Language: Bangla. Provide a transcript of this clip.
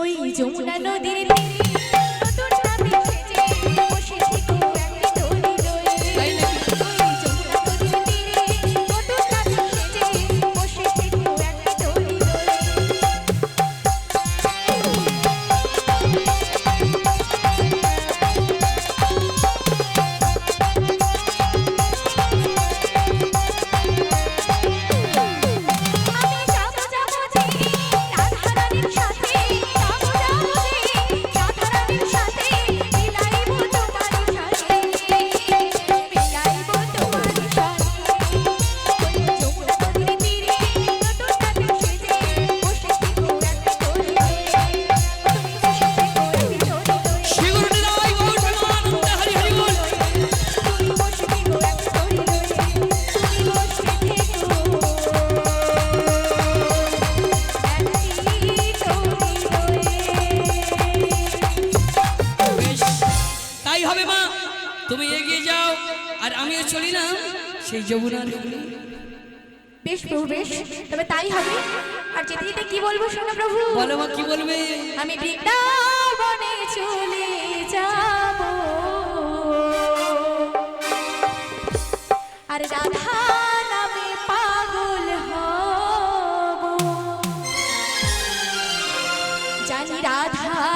ওই যমুনা নদীর তীরে নতুন নামে সেজে বসে থেকো একটি দোলি দোলে। ওই যমুনা নদীর তীরে নতুন নামে সেজে বসে থেকো একটি দোলি দোলে। তুমি এগিয়ে যাও আর আমিও চলি না সেই যমুনার। বেশ প্রভু বেশ, তবে তাই হবে। আর যেতে যেতে কি বলবো শোনো প্রভু। বলো মা, কি বলবে? আমি বৃন্দাবনে চলে যাব আর রাধা নামে পাগল হব। জানি রাধা